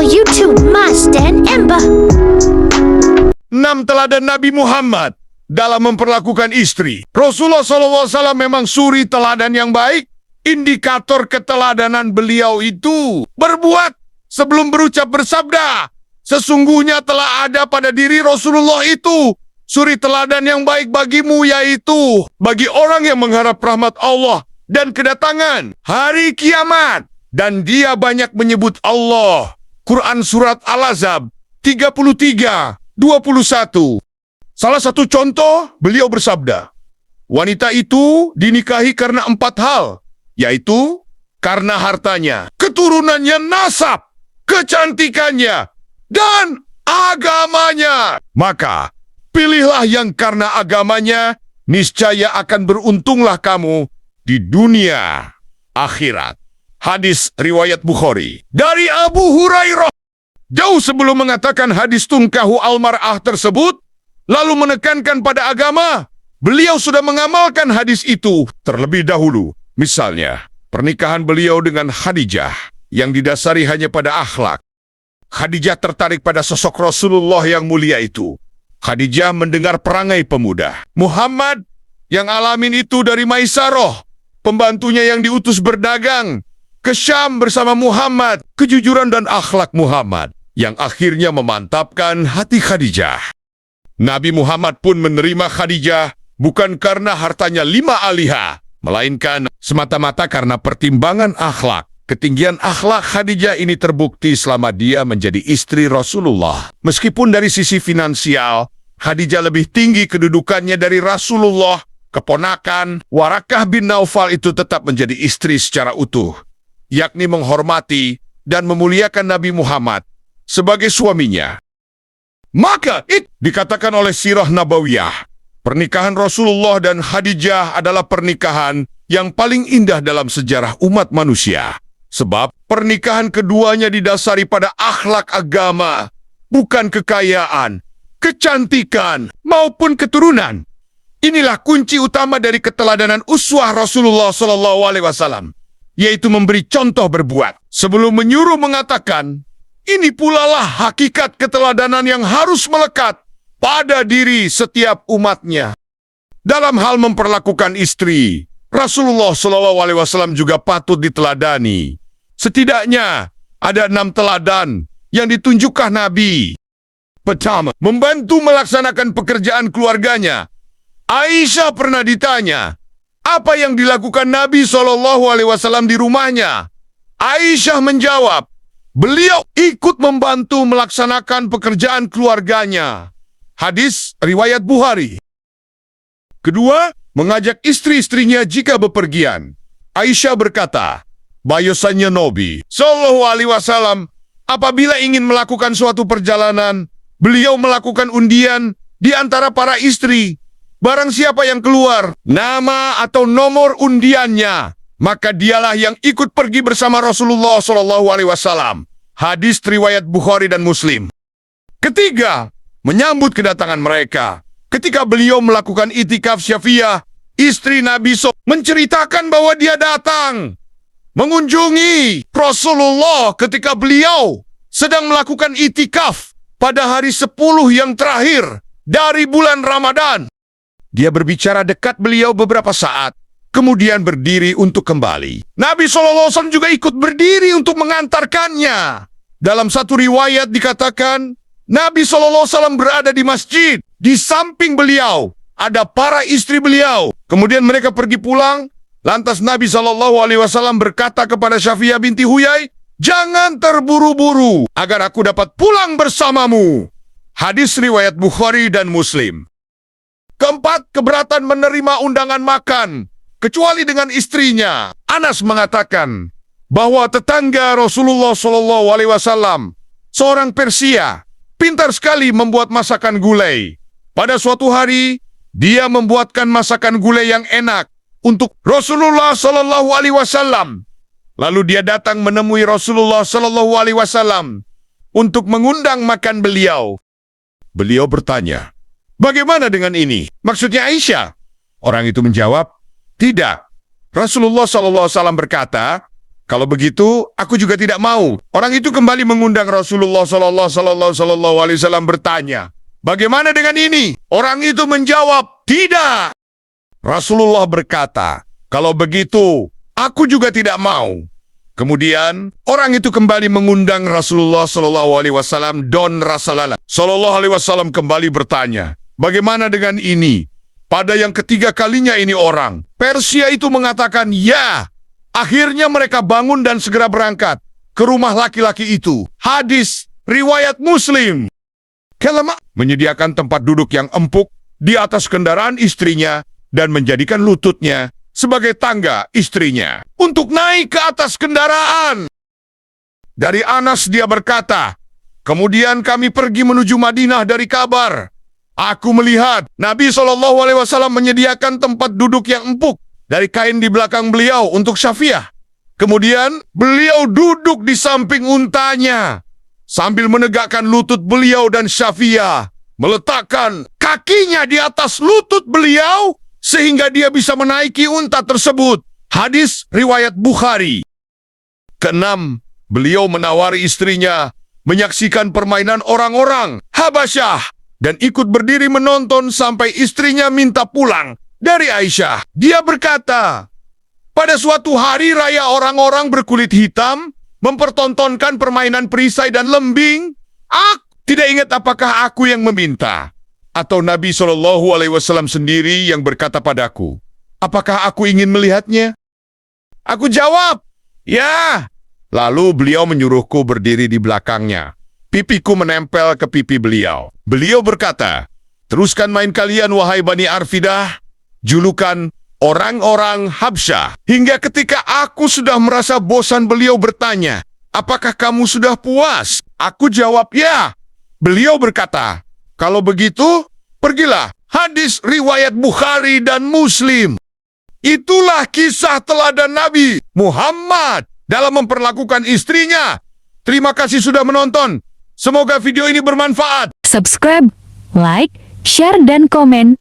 channel YouTube Mas dan Ember. 6 teladan Nabi Muhammad dalam memperlakukan istri. Rasulullah SAW memang suri teladan yang baik. Indikator keteladanan beliau itu berbuat sebelum berucap bersabda. Sesungguhnya telah ada pada diri Rasulullah itu suri teladan yang baik bagimu, yaitu bagi orang yang mengharap rahmat Allah dan kedatangan hari kiamat. Dan dia banyak menyebut Allah. Quran Surat Al-Ahzab 33:21. Salah satu contoh, beliau bersabda, wanita itu dinikahi karena 4 hal, yaitu karena hartanya, keturunannya, nasab, kecantikannya, dan agamanya. Maka, pilihlah yang karena agamanya, niscaya akan beruntunglah kamu di dunia akhirat. Hadis riwayat Bukhari. Dari Abu Hurairah, jauh sebelum mengatakan hadis tungkahu al-mar'ah tersebut, lalu menekankan pada agama, beliau sudah mengamalkan hadis itu terlebih dahulu. Misalnya, pernikahan beliau dengan Khadijah yang didasari hanya pada akhlak. Khadijah tertarik pada sosok Rasulullah yang mulia itu. Khadijah mendengar perangai pemuda Muhammad yang alamin itu dari Maisarah, pembantunya yang diutus berdagang ke Syam bersama Muhammad, kejujuran dan akhlak Muhammad yang akhirnya memantapkan hati Khadijah. Nabi Muhammad pun menerima Khadijah bukan karena hartanya 5 alihah, melainkan semata-mata karena pertimbangan akhlak. Ketinggian akhlak Khadijah ini terbukti selama dia menjadi istri Rasulullah. Meskipun dari sisi finansial, Khadijah lebih tinggi kedudukannya dari Rasulullah, keponakan Warakah bin Naufal itu tetap menjadi istri secara utuh, yakni menghormati dan memuliakan Nabi Muhammad sebagai suaminya. Maka dikatakan oleh Sirah Nabawiyah, pernikahan Rasulullah dan Khadijah adalah pernikahan yang paling indah dalam sejarah umat manusia. Sebab pernikahan keduanya didasari pada akhlak agama, bukan kekayaan, kecantikan, maupun keturunan. Inilah kunci utama dari keteladanan uswah Rasulullah SAW, yaitu memberi contoh berbuat. Sebelum menyuruh mengatakan, ini pula lah hakikat keteladanan yang harus melekat pada diri setiap umatnya. Dalam hal memperlakukan istri, Rasulullah SAW juga patut diteladani. Setidaknya ada 6 teladan yang ditunjukkan Nabi. Pertama, membantu melaksanakan pekerjaan keluarganya. Aisyah pernah ditanya, apa yang dilakukan Nabi SAW di rumahnya? Aisyah menjawab, beliau ikut membantu melaksanakan pekerjaan keluarganya. Hadis riwayat Bukhari. Kedua, mengajak istri-istrinya jika bepergian. Aisyah berkata, bahwasanya Nabi SAW apabila ingin melakukan suatu perjalanan, beliau melakukan undian di antara para istri. Barang siapa yang keluar nama atau nomor undiannya, maka dialah yang ikut pergi bersama Rasulullah SAW. Hadis riwayat Bukhari dan Muslim. Ketiga, menyambut kedatangan mereka. Ketika beliau melakukan itikaf Syafiah, istri Nabi menceritakan bahwa dia datang mengunjungi Rasulullah ketika beliau sedang melakukan itikaf pada hari 10 yang terakhir dari bulan Ramadan. Dia berbicara dekat beliau beberapa saat, kemudian berdiri untuk kembali. Nabi SAW juga ikut berdiri untuk mengantarkannya. Dalam satu riwayat dikatakan, Nabi SAW berada di masjid. Di samping beliau ada para istri beliau. Kemudian mereka pergi pulang. Lantas Nabi SAW berkata kepada Syafi'ah binti Huyai, jangan terburu-buru agar aku dapat pulang bersamamu. Hadis riwayat Bukhari dan Muslim. Keempat, keberatan menerima undangan makan, kecuali dengan istrinya. Anas mengatakan bahwa tetangga Rasulullah SAW, seorang Persia, pintar sekali membuat masakan gulai. Pada suatu hari, dia membuatkan masakan gulai yang enak untuk Rasulullah SAW. Lalu dia datang menemui Rasulullah SAW untuk mengundang makan beliau. Beliau bertanya, bagaimana dengan ini? Maksudnya Aisyah? Orang itu menjawab, tidak. Rasulullah SAW berkata, Kalau begitu, aku juga tidak mau. Orang itu kembali mengundang Rasulullah Sallallahu Alaihi Wasallam bertanya, bagaimana dengan ini? Orang itu menjawab, tidak. Rasulullah berkata, kalau begitu, aku juga tidak mau. Kemudian, orang itu kembali mengundang Rasulullah Sallallahu Alaihi Wasallam dan Rasulullah Sallallahu Alaihi Wasallam kembali bertanya, bagaimana dengan ini? Pada yang ketiga kalinya ini orang Persia itu mengatakan, ya. Akhirnya mereka bangun dan segera berangkat ke rumah laki-laki itu. Hadis riwayat Muslim. Kelama menyediakan tempat duduk yang empuk di atas kendaraan istrinya dan menjadikan lututnya sebagai tangga istrinya untuk naik ke atas kendaraan. Dari Anas dia berkata, kemudian kami pergi menuju Madinah dari kabar. Aku melihat Nabi SAW menyediakan tempat duduk yang empuk dari kain di belakang beliau untuk Syafiah. Kemudian beliau duduk di samping untanya sambil menegakkan lutut beliau dan Syafiah meletakkan kakinya di atas lutut beliau sehingga dia bisa menaiki unta tersebut. Hadis riwayat Bukhari. Keenam, beliau menawari istrinya menyaksikan permainan orang-orang Habasyah dan ikut berdiri menonton sampai istrinya minta pulang dari Aisyah. Dia berkata, pada suatu hari raya orang-orang berkulit hitam mempertontonkan permainan perisai dan lembing. Aku tidak ingat apakah aku yang meminta atau Nabi SAW sendiri yang berkata padaku, apakah aku ingin melihatnya? Aku jawab, ya. Lalu beliau menyuruhku berdiri di belakangnya. Pipiku menempel ke pipi beliau. Beliau berkata, teruskan main kalian wahai Bani Arfidah, julukan orang-orang Habsyah. Hingga ketika aku sudah merasa bosan beliau bertanya, apakah kamu sudah puas? Aku jawab, ya. Beliau berkata, kalau begitu, pergilah. Hadis riwayat Bukhari dan Muslim. Itulah kisah teladan Nabi Muhammad dalam memperlakukan istrinya. Terima kasih sudah menonton. Semoga video ini bermanfaat. Subscribe, like, share, dan komen.